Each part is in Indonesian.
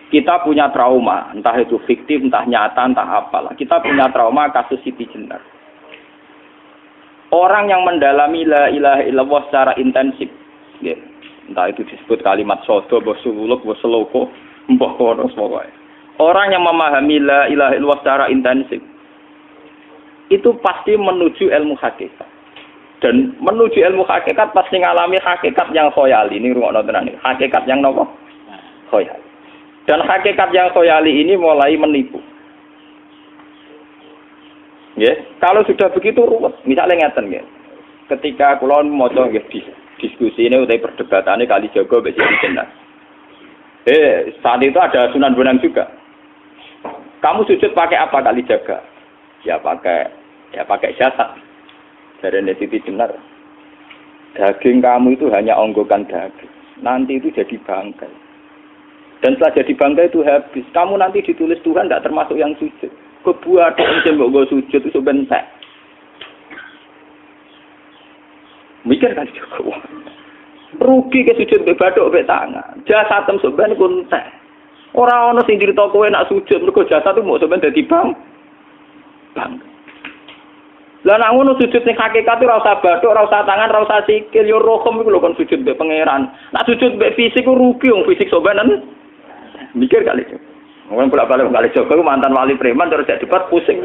Kita punya trauma, entah itu fiktif, entah nyata, entah apalah. Kita punya trauma kasus Siti Jenar. Orang yang mendalami la ilaha illallah secara intensif, ya, entah itu disebut kalimat sodo, bosuluk, boseloko, mbah kono pokoknya. Orang yang memahami la ilaha illallah secara intensif, itu pasti menuju ilmu hakikat. Dan menuju ilmu hakikat pasti ngalami hakikat yang khoyali. Ini rungokno tenan iki. Hakikat yang nopo? Khoyali. Dan hakikat yang khoyali ini mulai menipu. Ya, kalau sudah begitu ruwet, misalnya ngeten nggih. Ketika kula maca nggih diskusi ini utai perdebatannya kali jago mbek Siti Jenar. Saat itu ada Sunan Bonang juga. Kamu sujud pakai apa kali jaga? Ya pakai jasad. Dari Siti Jenar. Daging kamu itu hanya onggokan daging. Nanti itu jadi bangkai. Dan setelah jadi bangkai itu habis. Kamu nanti ditulis Tuhan tidak termasuk yang sujud. Kebuat yang mbok sujud itu bentek. Mikir kan juga. Rugi ke sujud be bathuk be tangan. Jasad tem sampean iku entek. Ora ana sing crita kowe nak sujud mergo jasad itu mbok sampean dadi bang. Lah nek ngono sujud ning hakikat ora usah bathuk, ora usah tangan, ora usah sikil, yo rohem iku lho kon sujud be pangeran. Nak sujud be fisik ku rugi wong fisik sampean. Mikir kali. Wong bolak-balik kali Joko mantan wali preman terus jadi debat pusing.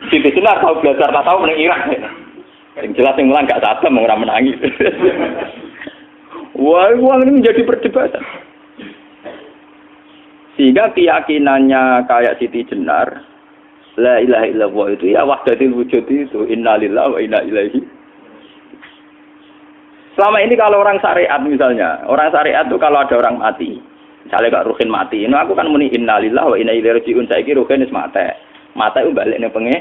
Siti Jenar tahu belajar tahu meneng Irak. Yang jelas yang mulang gak satem ora menangi. Wah, uang ini menjadi perdebatan. Sehingga keyakinannya kayak Siti Jenar, la ilaha illallah itu ya wahdatul wujud itu, innalillahi wa inna ilaihi. Selama ini kalau orang syariat misalnya, orang syariat itu kalau ada orang mati, misalnya Kak Ruhin mati, ini aku kan muni innalillahi wa inna ilaihi raji'un, saiki Ruhin wis mati. Mati itu balik ning penge.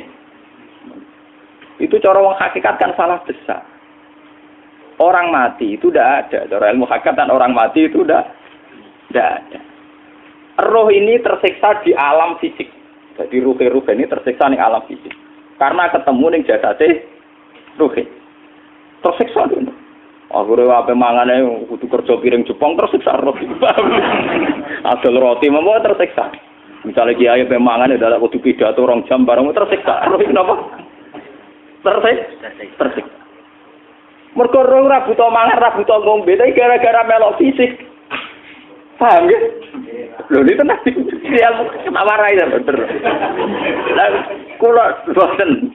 Itu cara wong hakikat kan salah besar. Orang mati itu tidak ada. Cara ilmu hakikat dan orang mati itu tidak ada. Roh ini tersiksa di alam fisik. Jadi ruh ini tersiksa di alam fisik. Karena ketemu ning jasate ruh. Tersiksa dulu. Akhirnya apa mangane kudu kerja piring Jepang tersiksa roh. Asal roti mau tersiksa. Misalnya kiai pemangan adalah kudu pidato 2 jam bareng tersiksa. Roh kenapa? Tersiksa. Mergo roh ora butuh mangan, ora butuh ngombe, tapi gara-gara melok fisik. Paham ya? Lho itu nanti ilmu kenawarai ya bener. Lah kula boten.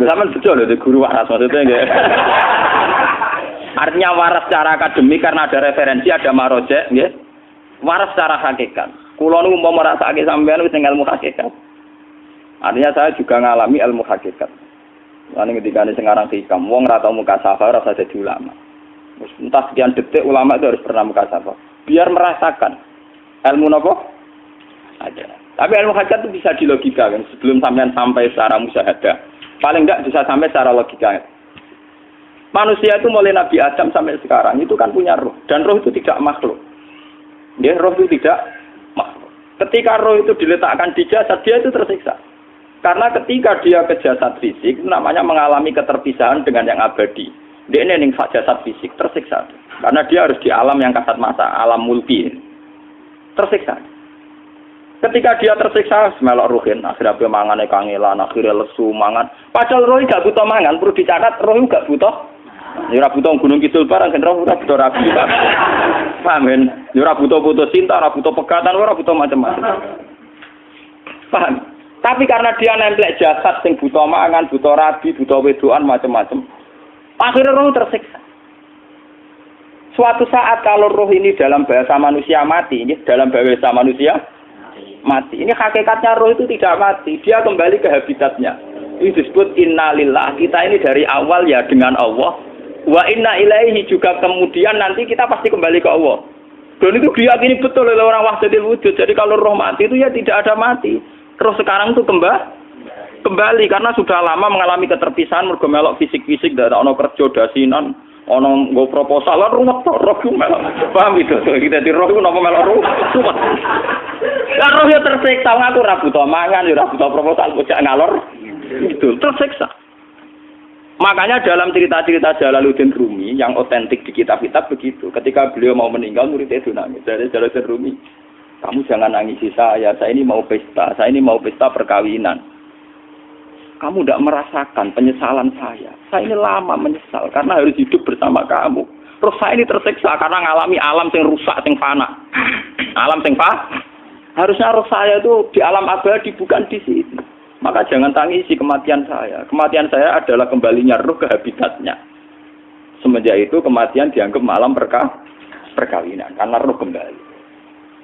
Sampeyan betul lho guru waras maksudnya nggih. Artinya waras secara akademik karena ada referensi, ada marojek nggih. Waras secara hakikat. Kula niku umpama rasake sampeyan wis ilmu hakikat. Artinya saya juga ngalami ilmu hakikat. Lan ketika sing aran hikam wong ora tau muka safar ora usah dadi ulama. Wis entah sekian detik ulama itu harus pernah muka safar. Biar merasakan ilmu napa? Ada. Tapi ilmu hakikat itu bisa dilogikakan sebelum sampean sampai secara musyahadah. Paling enggak bisa sampai secara logika. Manusia itu mulai Nabi Adam sampai sekarang itu kan punya roh dan roh itu tidak makhluk. Ya, roh itu tidak makhluk. Ketika roh itu diletakkan di jasad dia itu tersiksa. Karena ketika dia ke jasad fisik itu namanya mengalami keterpisahan dengan yang abadi. Dia ini ning jasad fisik tersiksa. Karena dia harus di alam yang kasat mata, alam mulki. Tersiksa. Ketika dia tersiksa, melok ruhin, akhirnya dia mangane kangelan, akhirnya lesu mangan. Padahal roh gak butuh mangan, perlu dicatat roh gak butuh. Ya ora butuh gunung kidul barang, kan roh ora butuh rabi. Paham kan? Ya ora butuh putus cinta, ora butuh pegatan, ora butuh macam-macam. Paham? Tapi karena dia nemplek jasad sing butuh mangan, butuh rabi, butuh wedoan macam-macam. Akhirnya roh tersiksa. Suatu saat kalau roh ini dalam bahasa manusia mati, ini dalam bahasa manusia mati. Ini hakikatnya roh itu tidak mati, dia kembali ke habitatnya. Ini disebut innalillah. Kita ini dari awal ya dengan Allah. Wa inna ilaihi juga kemudian nanti kita pasti kembali ke Allah. Dan itu diyakini betul oleh orang wahdatul wujud. Jadi kalau roh mati itu ya tidak ada mati. Roh sekarang itu kembali karena sudah lama mengalami keterpisahan mergo melok fisik-fisik dak ono kerja dasinan, ono nggo proposal lan ruwet to roh ku melok. Paham itu? Kita di roh ku napa melok roh. Lah roh ya tersiksa aku ora butuh mangan, ora butuh proposal bocah ngalor. Itu tersiksa. Makanya dalam cerita-cerita Jalaluddin Rumi yang otentik di kitab-kitab begitu. Ketika beliau mau meninggal, muridnya itu nangis. Dari Jalaluddin Rumi, kamu jangan nangisi saya ini mau pesta perkawinan. Kamu tidak merasakan penyesalan saya ini lama menyesal karena harus hidup bersama kamu. Terus saya ini tersiksa karena ngalami alam yang rusak, yang fana. Alam yang fana. Harusnya roh saya itu di alam abadi, bukan di sini. Maka jangan tangisi kematian saya. Kematian saya adalah kembalinya roh ke habitatnya. Semenjak itu kematian dianggap malam perkawinan. Karena roh kembali.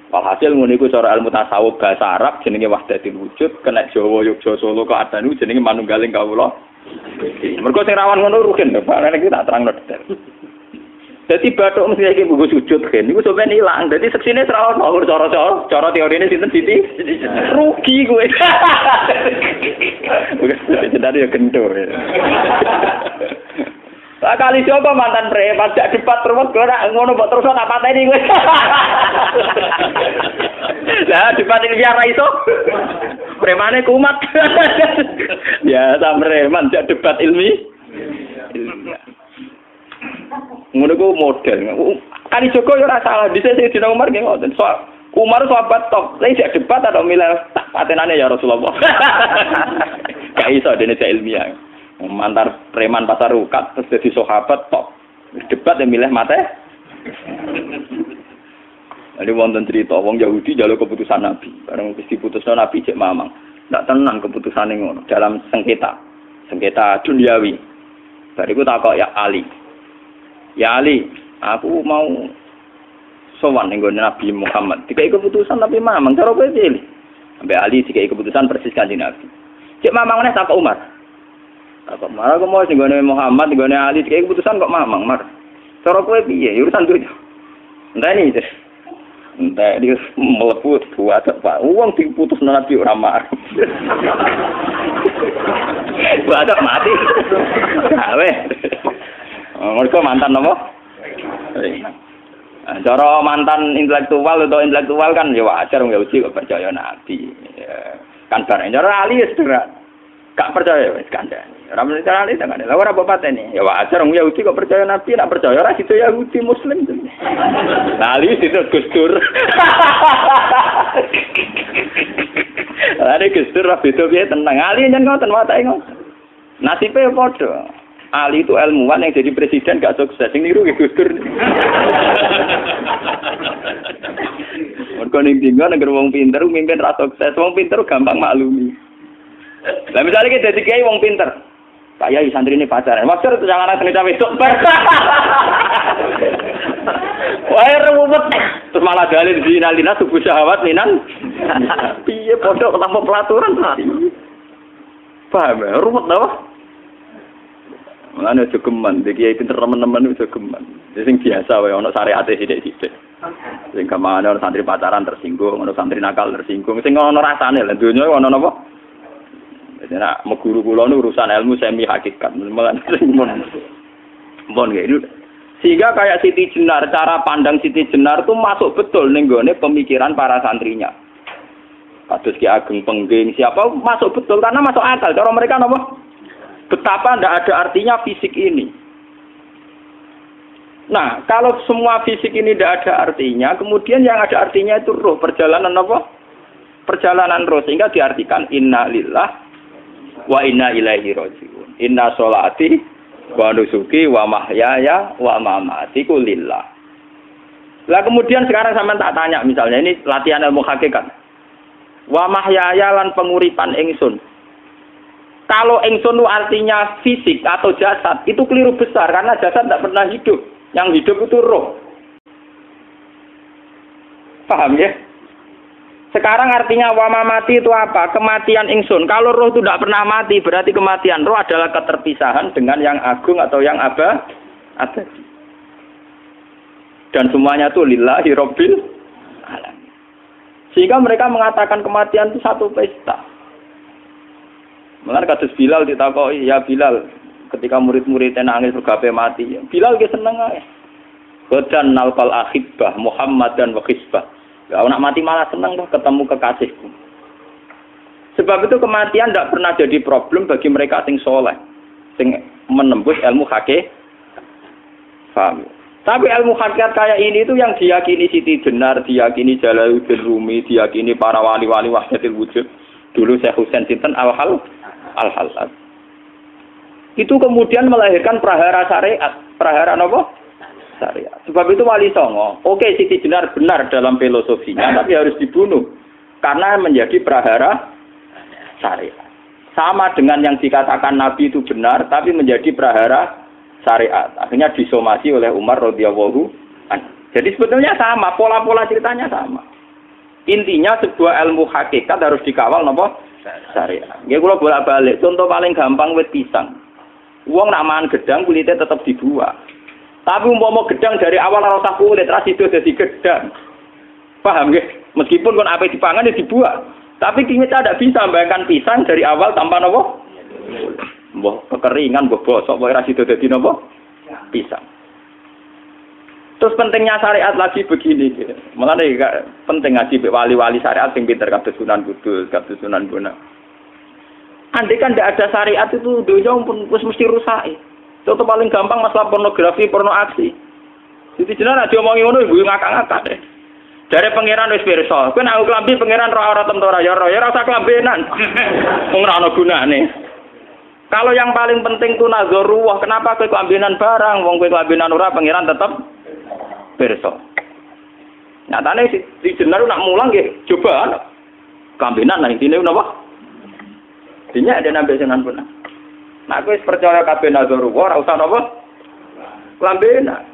Walhasil nguniku cara ilmu tasawuf bahasa Arab jenenge wahdatul wujud. Kena Jawa, Yogyakarta, Solo, Keadaan jenenge manunggaling kawula. Mergo sing rawan ngono rugen. Pak iki tak terangno detail. Jadi batuk mesti iki buku sujud kan. Iku sampeyan ilang. Dadi seksine ora ono cara teorine sinten Siti. Rugi kowe. Wis jadi ya gendor. Pak kali coba mantan preman jak debat terus kowe ora ngono mbok terus tak pateni kowe. Lah debat ini biar ra iso. Premane kumat. Ya ta preman jak debat ilmi. Ngono ku model. Kali Joko yo ora salah. Dise sing dina Umar nggih ngoten. Umar sahabat top. Lah sik debat atau milih patenane ya Rasulullah. Gak iso dene ilmiah. Mantar preman pasar rukat terus dadi sahabat top. Debat yang milih mate. Ada wonten cerita wong Yahudi njaluk keputusan Nabi. Bareng wis diputusno Nabi cek mamang. Ndak tenang keputusane ngono dalam sengketa duniawi. Bariku takok ya Ali. Ya Ali, aku mau sowan ning Nabi Muhammad. Dikai keputusan tapi mamang cara kowe pilih. Sampai Ali dikai keputusan persis kanjeng Nabi. Cek mamang meneh takok Umar. Takok Umar aku mau sing Muhammad, ning Ali dikai keputusan kok mamang, Mar. Cara kowe piye? Urusan dunya. Enteni iki. Entah dia melepuh buat apa? Uang diputus Nabi ora marah. Buat mati. Gawe. Mereka mantan apa? Cara mantan intelektual atau intelektual kan ya wajar wong Yahudi kok percaya Nabi. Ya, kan bareng cara Ali ya sederhana. Gak percaya wis kandhani. Ora mesti cara Ali tenan. Lah ora bapatene. Ya wajar wong Yahudi kok percaya Nabi, nek percaya ora situ Yahudi Muslim. Lah Ali situ Gus Dur. Lah nek Gus Dur beda piye tenang. Ali nyen ngoten watake ngoten. Nasibe padha. Ali itu ilmuwan yang jadi presiden gak sukses. Sing niru nggih Gus Dur. Mergo ning dinggo nek wong pinter mimpin ra sukses. Wong pinter gampang maklumi. Lah misalnya kita jadi kiai wong pinter. Kaya santri ini pacaran. Maksud itu jangan asli cawe itu. Wah ruwet. Terus malah dalil zinalina subuh syahwat minan. Piye pondok tanpa pelaturan. Paham ya? Ruwet tau? Mana jogeman, dia itu teman-teman itu jogeman. Jadi biasa, wae ono syariate sithik-sithik. Sing kamane ono santri pacaran tersinggung, ono santri nakal tersinggung. Sing ono rasane lha donya ono napa? Jadi nak meguru kula nu urusan ilmu semi hakikat. Mon gitu. Sehingga kayak Siti Jenar, cara pandang Siti Jenar itu masuk betul ning gone pemikiran para santrinya. Kados Ki Ageng Pengging, siapa masuk betul karena masuk akal. Cara mereka napa? Betapa tidak ada artinya fisik ini. Nah, kalau semua fisik ini tidak ada artinya, kemudian yang ada artinya itu roh, perjalanan apa? Perjalanan roh, sehingga diartikan inna lillah wa inna ilaihi raji'un. Inna sholati wa nusuki wa mahyaya wa mamati ku lillah. Lah kemudian sekarang sampean tak tanya misalnya, ini latihan ilmu hakikat. Wa mahyaya lan penguripan ingsun. Kalau ingsun itu artinya fisik atau jasad, itu keliru besar karena jasad tidak pernah hidup. Yang hidup itu roh. Paham ya? Sekarang artinya wama mati itu apa? Kematian ingsun. Kalau roh itu tidak pernah mati, berarti kematian roh adalah keterpisahan dengan yang agung atau yang abadi. Dan semuanya itu lillahi rabbil alamin. Sehingga mereka mengatakan kematian itu satu pesta. Mengenai kasus Bilal ditakoki, ya Bilal, ketika murid-muridnya nangis bergape mati, Bilal dia seneng aja. Godan nalkal akhibah Muhammad dan wakisbah. Ya, nak mati malah seneng tuh ketemu kekasihku. Sebab itu kematian tidak pernah jadi problem bagi mereka sing soleh, sing menembus ilmu hakikat. Paham? Tapi ilmu hakikat kayak ini itu yang diyakini Siti Jenar, diyakini Jalaluddin Rumi, diyakini para wali-wali wahdatul wujud. Dulu Syekh Husain sinten Al-Halal. Itu kemudian melahirkan prahara syariat. Prahara apa? Syariat. Sebab itu Wali Songo, oke Siti Jenar benar dalam filosofinya, tapi harus dibunuh. Karena menjadi prahara syariat. Sama dengan yang dikatakan Nabi itu benar, tapi menjadi prahara syariat. Akhirnya disomasi oleh Umar radhiyallahu anhu. Jadi sebetulnya sama, pola-pola ceritanya sama. Intinya sebuah ilmu hakikat harus dikawal napa? Syariat. Nggih kula bolak-balik, contoh paling gampang wit pisang. Wong nak mangan gedang kulitnya tetap dibuang. Tapi umpama gedang dari awal ora usah kulit, ra sido dadi gedang. Paham nggih? Meskipun kon ape dipangan ya dibuang. Tapi kita tidak bisa membayangkan pisang dari awal tanpa napa? Mbah kekeringan, mbah bosok, mbah ra sido dadi napa? Pisang. Terus pentingnya syariat lagi begini, gitu. Mulane penting ngaji wali-wali syariat sing pinter kados Sunan Kudus, kados Sunan Bonang. Andai kan tidak ada syariat itu dunia pun mesti rusak. Contoh paling gampang masalah pornografi, porno aksi. Jadi jenengan ada omongi ngono ibu ngakak-ngakak deh. Dari pangeran wis pirsa, kowe nek klambi pangeran ora tem ora ya ora usah klambenan. Wong ora ana gunane. Kalau yang paling penting ku nazarullah, kenapa kowe klambenan barang? Wong kowe klambenan ora pangeran tetep pirsa. Nyatane si Jenar nak mulang nggih coba klambenan nang intine napa? Dinya ada nabi Sunan Bonang. Nah, aku percaya kabeh nazarullah ora usah napa? Klambenan.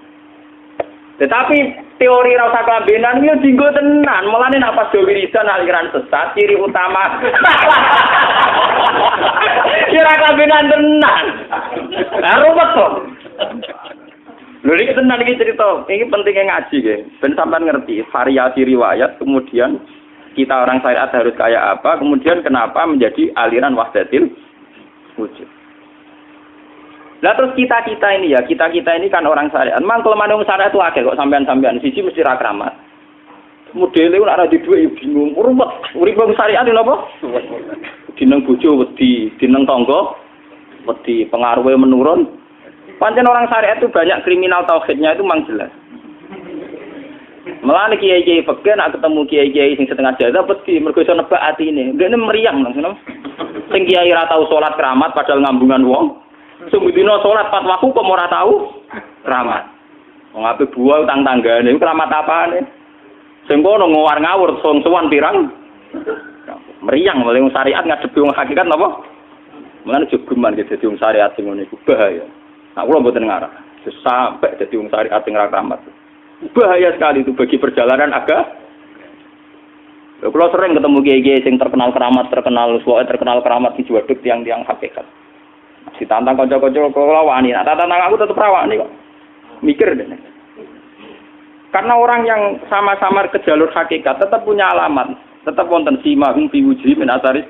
Tetapi teori ora usah klambenan iki dienggo tenan. Mulane nek pas do wiridan aliran sesat ciri utama. Kira klambenan tenan. Lah ruwet to. Lho iki tenan iki cerita. Iki pentingnya ngaji nggih. Ben sampean ngerti variasi riwayat kemudian kita orang syariat harus kayak apa, kemudian kenapa menjadi aliran wahdatil wujud. Nah terus kita-kita ini kan orang syariat. Memang kelemahan orang syariat itu akeh kok sampean-sampean. Siji mesti ra kramat. Modele ora di dhuwit ya bingung. Ruwet. Urip wong syariat lho apa? Dineng bojo wedi, dineng tangga wedi, pengaruhe menurun. Pancen orang syariat itu banyak kriminal tauhidnya itu memang jelas. Malah kiai-kiai fikih nak ketemu kiai-kiai sing setengah jaza wedi mergo iso nebak atine. Ndekne meriang langsung. Sing kiai ora tau salat keramat padahal ngambungan wong. Sing dina salat pas waktu kok ora tau keramat. Wong ape buah utang tanggane keramat apane? Sing kono ngawur-ngawur sowan pirang. Meriang oleh wong syariat ngadepi wong hakikat napa? Mulane jogeman ge dadi wong syariat sing ngene iku bahaya. Nah kula mboten ngarah. Sampai dadi wong syariat sing ra keramat. Bahaya sekali itu bagi perjalanan agama. Kalau sering ketemu kiai-kiai yang terkenal keramat di Juwaduk tiang-tiang hakikat. Si tantang kanca-kanca kula wani, nah tantang aku tetep rawani kok. Mikir deh. Karena orang yang sama-sama ke jalur hakikat tetap punya alamat, tetap wonten simahum fi wujhi min asaris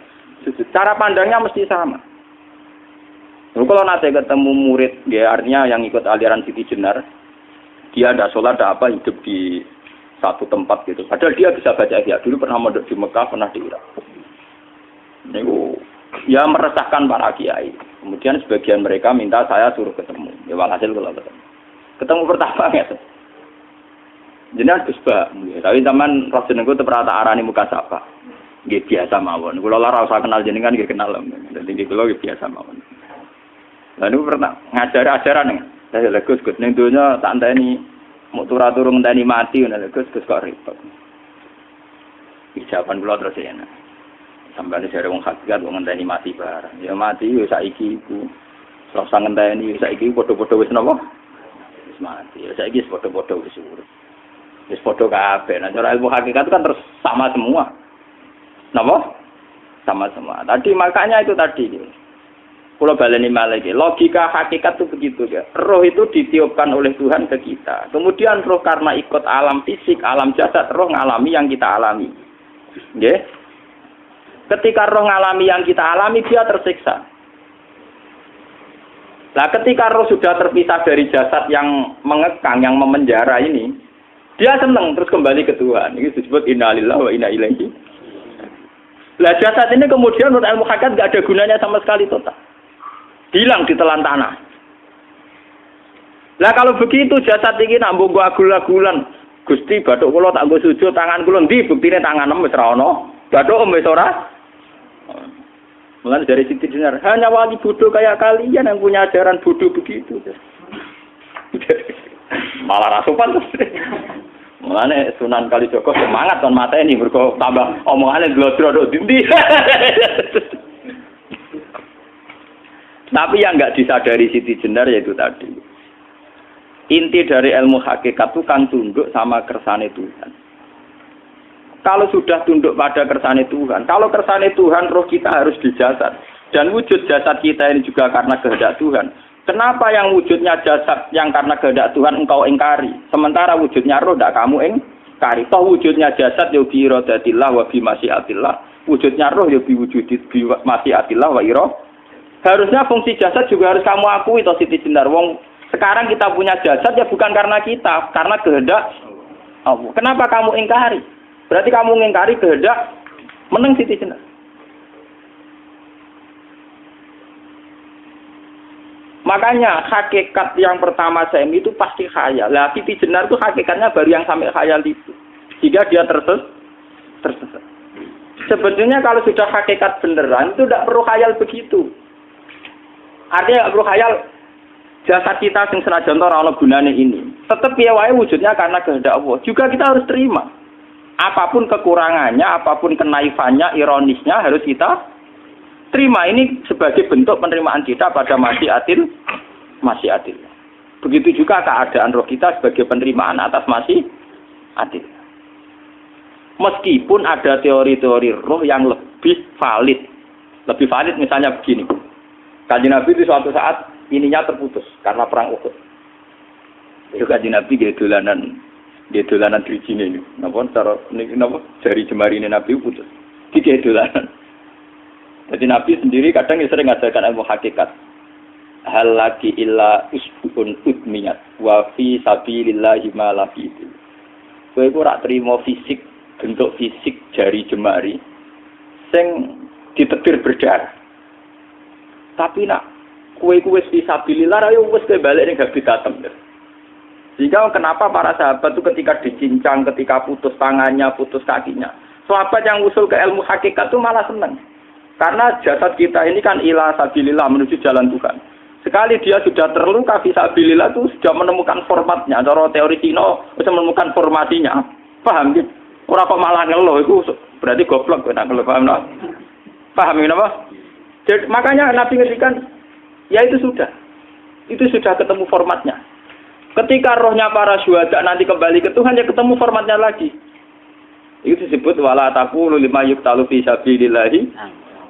sujud. Cara pandangnya mesti sama. Kalau nanti ketemu murid, ya artinya yang ikut aliran Siti Jenar, dia ada sholat, ada apa, hidup di satu tempat gitu. Padahal dia bisa baca ihya. Dulu pernah mondok di Mekah, pernah di Irak. Itu ya meresahkan para kiai. Kemudian sebagian mereka minta saya suruh ketemu. Ya walhasil kalau ketemu. Ketemu pertama ya. Jenengan Gus Ba, tapi zaman roh jenengku teu pernah tak arani muka sapa. Nggih biasa mawon. Kula ora usah kenal jenengan nggih kenal. Dadi nggih kula biasa mawon. Lalu pernah ngajari ajaran saya Gus ning donya tak enteni mau turu ngenteni mati ngono Gus kok repot. Jawaban kula terus ya. Sampai jare wong hakikat wong ngenteni mati barang. Ya mati yo saiki iku. Ora usah ngenteni saiki padha-padha wis napa? Wis mati. Ya saiki wis padha-padha wis urip. Wis padha kabeh. Nah cara ilmu hakikat itu kan terus sama semua. Napa? Sama semua. Tadi makanya itu tadi. Kalau baleni malih, logika hakikat itu begitu ya. Roh itu ditiupkan oleh Tuhan ke kita. Kemudian roh karena ikut alam fisik, alam jasad, roh ngalami yang kita alami. Nggih. Ketika roh ngalami yang kita alami, dia tersiksa. Nah, ketika roh sudah terpisah dari jasad yang mengekang, yang memenjara ini, dia senang terus kembali ke Tuhan. Ini disebut innalillahi wa inna ilaihi. Lah jasad ini kemudian menurut ilmu hakikat enggak ada gunanya sama sekali total. Hilang di telan tanah. Lah kalau begitu jasad iki nak mbok agul-agulan. Gusti bathuk kula tak nggo sujud tangan kula ndi buktine tangan wis ora ono. Bathuk wis ora. Mulane dari Siti Jenar, hanya wali bodoh kayak kalian yang punya ajaran bodoh begitu. Malah rasupan terus. Mulane Sunan Kalijaga semangat kon mateni mergo tambah omongane glodro dindi. Tapi yang enggak disadari Siti Jenar yaitu tadi. Inti dari ilmu hakikat itu kan tunduk sama kersane Tuhan. Kalau sudah tunduk pada kersane Tuhan, kalau kersane Tuhan roh kita harus di jasad. Dan wujud jasad kita ini juga karena kehendak Tuhan. Kenapa yang wujudnya jasad yang karena kehendak Tuhan engkau ingkari? Sementara wujudnya roh tidak kamu ingkari. Toh wujudnya jasad ya bi iradatillah wa bi masyiatillah. Wujudnya roh ya bi wujudit bi masyiatillah wa ira. Harusnya fungsi jasad juga harus kamu akui toh Siti Jenar. Wong sekarang kita punya jasad ya bukan karena kita, karena kehendak Allah. Kenapa kamu ingkari? Berarti kamu mengingkari kehendak meneng Siti Jenar. Makanya hakikat yang pertama saya itu pasti khayal. Lah Siti Jenar itu hakikatnya baru yang sampai khayal itu. Sehingga dia tersesat. Sebetulnya kalau sudah hakikat beneran itu tidak perlu khayal begitu. Artinya tidak perlu khayal jasad kita sing senajan ora ana gunane ini. Tetap piye wae wujudnya karena kehendak Allah. Juga kita harus terima. Apapun kekurangannya, apapun kenaifannya, ironisnya harus kita terima. Ini sebagai bentuk penerimaan kita pada masyiatil. Begitu juga keadaan roh kita sebagai penerimaan atas masyiatil. Meskipun ada teori-teori roh yang lebih valid. Lebih valid misalnya begini. Kanjeng Nabi itu suatu saat ininya terputus karena perang Uhud. Itu Kanjeng Nabi dolanan drijine ini. Napa cara napa jari jemari ini Nabi putus. Iki dolanan. Jadi Nabi sendiri kadang sering ngajarkan ilmu hakikat. Hal laki illa usbun udmiyat wa fi sabilillahi ma la fi. Kowe ora trimo fisik, bentuk fisik jari jemari sing ditetir berdarah. Tapi nak kowe wis fi sabilillah ayo wis balik ning habitatem. Sehingga kenapa para sahabat itu ketika dicincang, ketika putus tangannya, putus kakinya. Sahabat yang usul ke ilmu hakikat itu malah senang. Karena jasad kita ini kan ila sabilillah menuju jalan Tuhan. Sekali dia sudah terluka fisabilillah itu sudah menemukan formatnya. Cara teori Cina sudah menemukan formasinya. Paham gitu? Orang kok malah ngeluh itu berarti goblok. Paham no? Paham kenapa? Jadi, makanya Nabi ngertikan, ya itu sudah. Itu sudah ketemu formatnya. Ketika rohnya para syuhada nanti kembali ke Tuhan, ya ketemu formatnya lagi. Itu disebut wala taqulu lima yuqtalu fi sabilillahi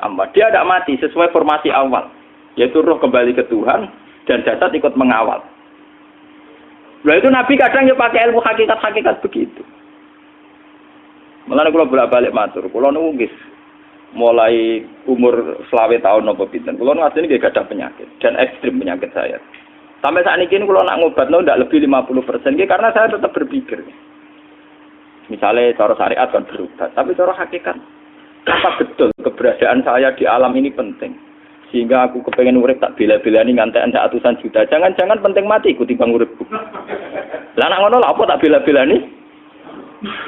amma. Dia tidak mati sesuai formasi awal, yaitu roh kembali ke Tuhan dan jasad ikut mengawal. Nah itu Nabi kadang ya pakai ilmu hakikat begitu. Mulane kula bolak-balik matur, kula niku nggih mulai umur 20 tahun napa pinten. Kula asline nggih gadah penyakit dan ekstrim penyakit saya. Sampai saat ini kalau nak ngobatno ndak lebih 50%, karena saya tetap berpikir. Misalnya cara syariat kan berobat, tapi cara hakikat apa betul keberadaan saya di alam ini penting. Sehingga aku kepengen urip tak bela-belani ngantek ratusan juta. Jangan-jangan penting mati ku timbang uripku. Lah nak ngono lha apa tak bela-belani?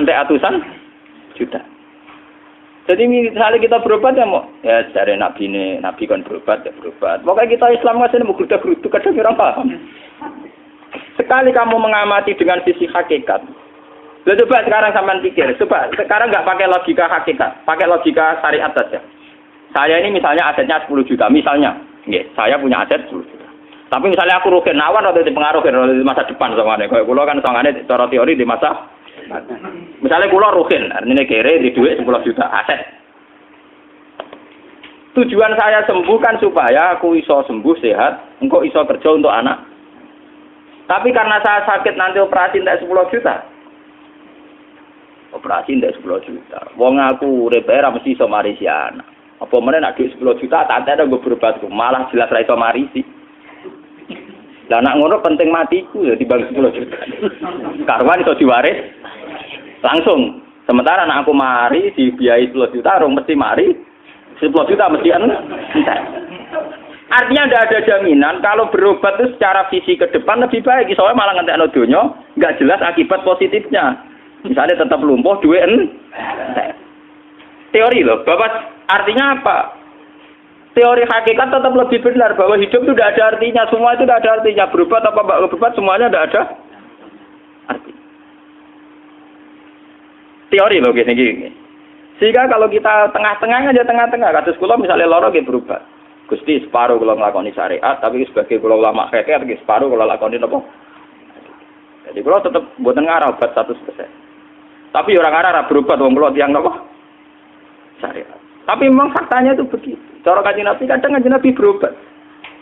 Entek ratusan juta. Jadi misalnya kita berobat ya mau, ya dari Nabi kan berobat ya berobat. Pokoknya kita Islam masih mau gerutu kadang orang paham. Sekali kamu mengamati dengan sisi hakikat, coba sekarang sampean pikir, coba sekarang nggak pakai logika hakikat, pakai logika syariat saja. Saya ini misalnya asetnya 10 juta, misalnya, saya punya aset 10 juta. Tapi misalnya aku rugi nawan atau dipengaruhi di masa depan sama kayak kulo kan soalnya cara teori di masa. Misalnya kulo ruhin, artinya kere di duit 10 juta aset. Tujuan saya sembuh kan supaya aku iso sembuh sehat, engkau iso kerja untuk anak. Tapi karena saya sakit nanti operasi tidak 10 juta. Operasi tidak 10 juta. Wong aku repair mesti iso marisi anak. Apa meneh nek 10 juta tak ada gue berobat malah jelas ra iso marisi. Lah nak ngono penting matiku ya dibang 10 juta. Karwan iso diwaris langsung. Sementara anak aku mari dibiayai 10 juta, rong mesti mari 10 juta mesti entek. Artinya tidak ada jaminan kalau berobat itu secara visi ke depan lebih baik. Soalnya malah ngentekno donya nggak jelas akibat positifnya. Misalnya tetap lumpuh duwe teori loh. Bapak artinya apa? Teori hakikat tetap lebih benar bahwa hidup itu tidak ada artinya. Semua itu tidak ada artinya. Berobat apa enggak berobat semuanya tidak ada arti. Teori loh gini. Sehingga kalau kita tengah-tengah aja tengah-tengah. Kasus kula misalnya lara nggih berobat. Gusti separuh kalau ngelakoni syariat, tapi sebagai kalau ulama kekeh, separuh kalau lakoni apa? Jadi kalau tetap buatan ngarah obat 100%. Tapi orang ngarah berobat, orang kalau tiang apa? Syariat. Tapi memang faktanya itu begitu. Cara Kanjeng Nabi kadang Kanjeng Nabi berobat.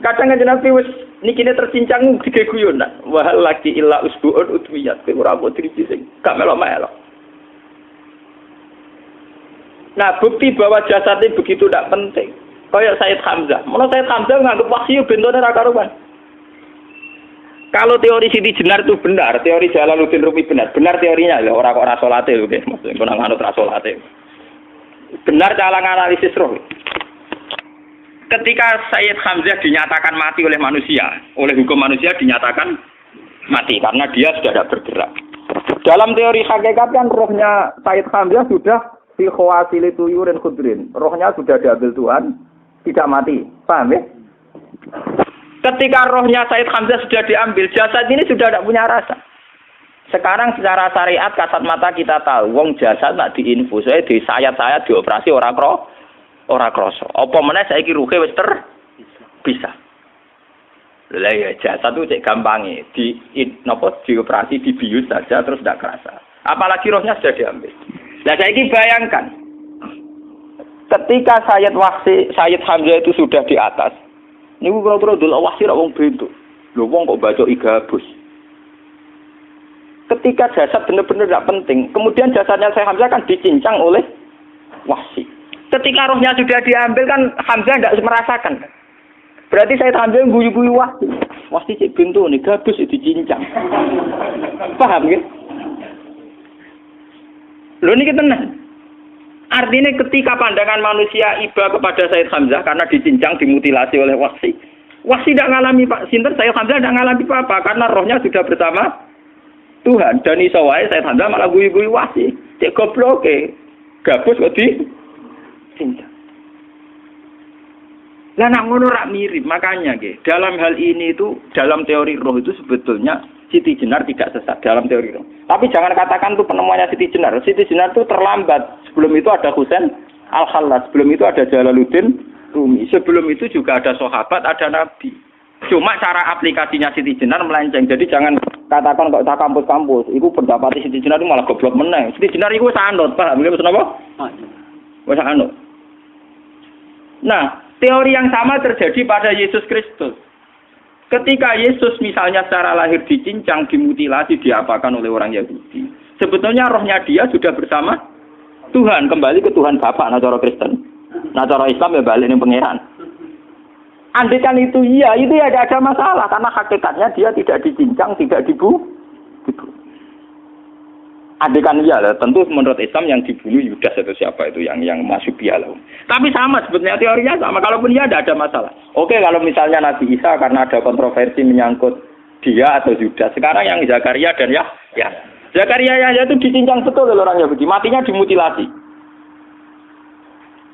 Kadang Kanjeng Nabi wis nikine tercincang dige guyon. Wah lagi illa usbuun udwiyat. Ora mbok driji sing gak melok-melok. Nah, bukti bahwa jasadnya begitu tidak penting. Kayak Sayyid Hamzah. Menurut Sayyid Hamzah nganggep wahyu bentone ra karuan. Kalau teori Siti Jenar itu benar, teori Jalaluddin Rumi benar teorinya lho, ora kok ora salate lho nggih, maksud kok nang anut ra salate. Benar cara analisis roh. Ketika Sayyid Hamzah dinyatakan mati oleh manusia, oleh hukum manusia dinyatakan mati karena dia sudah tidak bergerak. Dalam teori hakikat kan rohnya Sayyid Hamzah sudah fi khawasili tuyurin khudrin. Rohnya sudah diambil Tuhan. Tidak mati, paham ya? Ketika rohnya Sayyid Hamzah sudah diambil, jasad ini sudah tidak punya rasa. Sekarang secara syariat kasat mata kita tahu, wong jasad nak diinfus, di sayat-sayat dioperasi ora kroso. Apa meneh saiki ruhe wis bisa. Lah ya jasad itu cek gampange, dioperasi dibius saja terus tidak kerasa. Apalagi rohnya sudah diambil. Lah saiki bayangkan ketika Sayyid Hamzah itu sudah di atas, ini kira-kira dulu wahsi rak wong bentuk. Lho wong kok baca igabus. Ketika jasad benar-benar tidak penting, kemudian jasadnya Sayyid Hamzah kan dicincang oleh wahsi. Ketika rohnya sudah diambil kan Hamzah tidak merasakan. Berarti Sayyid Hamzah guyu-guyu wahsi. Wahsi cek bentuk nih gabus dicincang. Paham ya? Lho niki tenan. Artinya ketika pandangan manusia iba kepada Sayyid Hamzah karena dicincang, dimutilasi oleh wahsi. Wahsi tidak mengalami Pak Sinten, Sayyid Hamzah tidak mengalami apa-apa karena rohnya sudah bersama Tuhan. Dan iso wae Sayyid Hamzah malah guyu-guyu wahsi. Cek goblok gabus kok dicincang. Lah nak ngono rak mirip, makanya dalam hal ini itu dalam teori roh itu sebetulnya Siti Jenar tidak sesat dalam teori roh. Tapi jangan katakan itu penemuannya Siti Jenar. Siti Jenar itu terlambat. Sebelum itu ada Husain Al-Khallas. Sebelum itu ada Jalaluddin Rumi. Sebelum itu juga ada sahabat, ada nabi. Cuma cara aplikasinya Siti Jenar melenceng. Jadi jangan katakan kok tak kampus-kampus. Itu pendapat Siti Jenar itu malah goblok meneng. Siti Jenar itu sanut, paham? Nggih maksud apa? Wis sanut. Nah, teori yang sama terjadi pada Yesus Kristus. Ketika Yesus misalnya secara lahir dicincang, dimutilasi, diapakan oleh orang Yahudi. Sebetulnya rohnya dia sudah bersama Tuhan, kembali ke Tuhan Bapa, nah cara Kristen. Nah cara Islam ya balik ning pangeran. Andaikan itu iya, itu ya tidak ada masalah karena hakikatnya dia tidak dicincang, tidak dibunuh. Andaikan iya, tentu menurut Islam yang dibunuh Yudas atau siapa itu yang masuk bialah. Tapi sama sebetulnya teorinya sama. Kalaupun iya tidak ada masalah. Oke, kalau misalnya Nabi Isa karena ada kontroversi menyangkut dia atau Yudas. Sekarang yang Zakaria dan ya. Zakaria itu dicincang betul oleh orang Yahudi, matinya dimutilasi.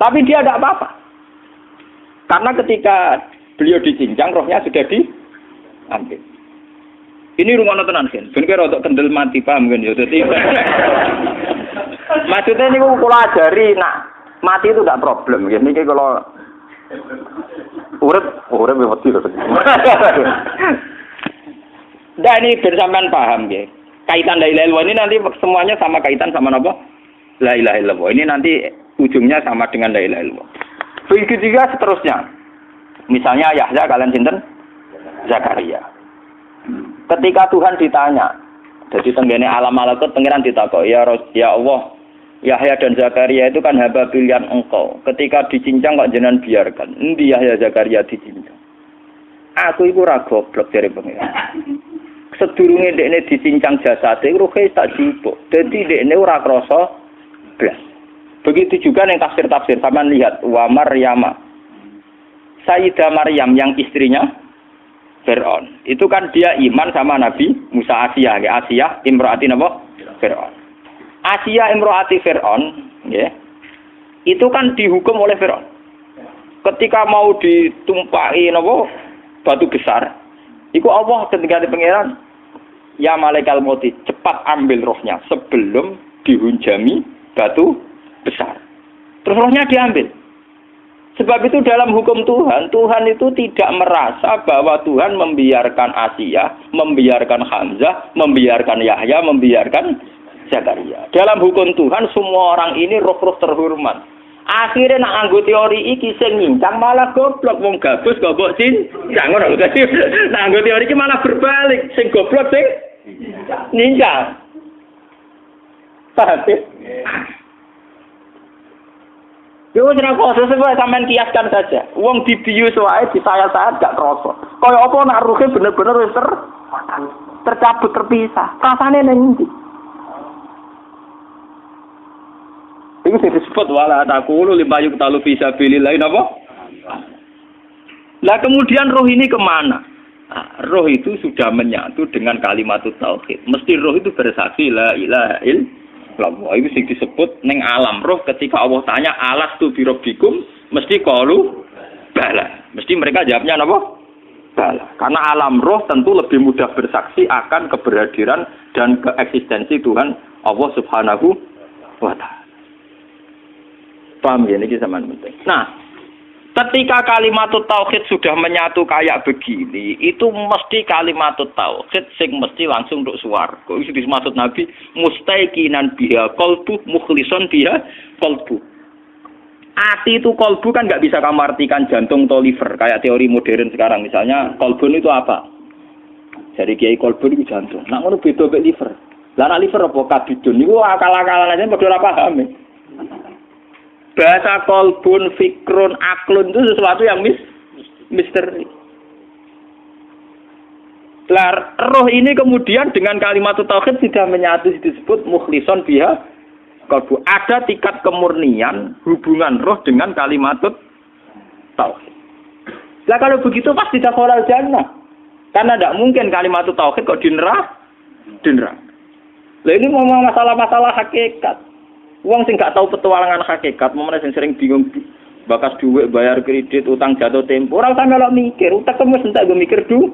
Tapi dia tidak apa-apa. Karena ketika beliau dicincang, rohnya sudah diambil. Ini rungono tenan kan. Ben kira untuk kendel mati paham kan ya. Dadi maksudnya niku kula ajari nak mati itu tidak problem nggih. Niki kalau urip wedi lho. Dan ini bersamaan paham nggih. Kaitan la ilaha illallah ini nanti semuanya sama kaitan sama apa? La ilaha illallah. Ini nanti ujungnya sama dengan la ilaha illallah. Begitu juga seterusnya. Misalnya Yahya kalian sinten? Zakaria. Ketika Tuhan ditanya, jadi tenggene alam malakut pangeran ditakok, ya Allah, Yahya dan Zakaria itu kan hamba pilihan engkau. Ketika dicincang kok jenengan biarkan. Endi Yahya Zakaria dicincang? Aku iku ora goblok jare pangeran. Sedurunge dekne dicincang jasate ruhe tak jupuk. Dadi dekne ora krasa blas. Begitu juga ning tafsir-tafsir sampean lihat wa Maryama Sayyidah Maryam yang istrinya Fir'aun. Itu kan dia iman sama Nabi Musa. Asiyah, ya. Asiyah imro'ati apa? Fir'aun. Asiyah imro'ati Fir'aun, ya. Itu kan dihukum oleh Fir'aun. Ketika mau ditumpahi apa? Batu besar. Iku Allah ketika di pangeran, ya malaikal mauti, cepat ambil rohnya sebelum dihunjami batu besar. Terus rohnya diambil. Sebab itu dalam hukum Tuhan, Tuhan itu tidak merasa bahwa Tuhan membiarkan Asiyah, membiarkan Hamzah, membiarkan Yahya, membiarkan Zakaria. Dalam hukum Tuhan, semua orang ini roh-roh terhormat. Akhirnya nak anggo teori iki sing nyincang malah goblok, wong gabus goblok cincang ngono lho. Dadi nak anggo teori iki malah berbalik, sing goblok sing nyincang. Paham ya? Yo ora kok sesuai sampean kiaskan saja. Wong dibius wae disayat-sayat gak krasa. Kaya apa nak ruhe bener-bener wis tercabut terpisah. Rasane ning ndi? Iku sing disebut wala taqulu limayuk talu fi sabilillah napa? Lah kemudian roh ini kemana? Nah, roh itu sudah menyatu dengan kalimat tauhid. Mesti roh itu bersaksi la ilaha illallah. Itu sing disebut ning alam roh ketika Allah tanya alastu bi rabbikum mesti qalu bala. Mesti mereka jawabnya apa? Bala. Karena alam roh tentu lebih mudah bersaksi akan keberhadiran dan keeksistensi Tuhan Allah Subhanahu wa taala. Paham ya ini zaman penting. Nah, ketika kalimat tauhid sudah menyatu kayak begini, itu mesti kalimat tauhid sing mesti langsung untuk swarga. Itu dimaksud Nabi mustaiqinan biha qalbu mukhlishon biha qalbu. Ati itu qalbu kan nggak bisa kamu artikan jantung atau liver kayak teori modern sekarang. Misalnya qalbun itu apa? Jadi kiai qalbun itu jantung. Nah ngono beda mek liver. Lah liver apa kabidun niku akal-akalan aja padha ora paham. Bahasa kolbun, fikrun, aklun itu sesuatu yang misteri. Roh ini kemudian dengan kalimat tauhid sudah menyatu disebut mukhlishon biha kolbu. Ada tingkat kemurnian hubungan roh dengan kalimat tauhid. Lah kalau begitu pasti dakhalal jannah. Karena tidak mungkin kalimat tauhid kok di neraka. Lah ini ngomong masalah-masalah hakikat. Wong sing gak tahu petualangan hakikat, momene sing sering bingung bakas duit, bayar kredit, utang jatuh tempo, ora usah melok mikir, utek wis entek go mikir duit.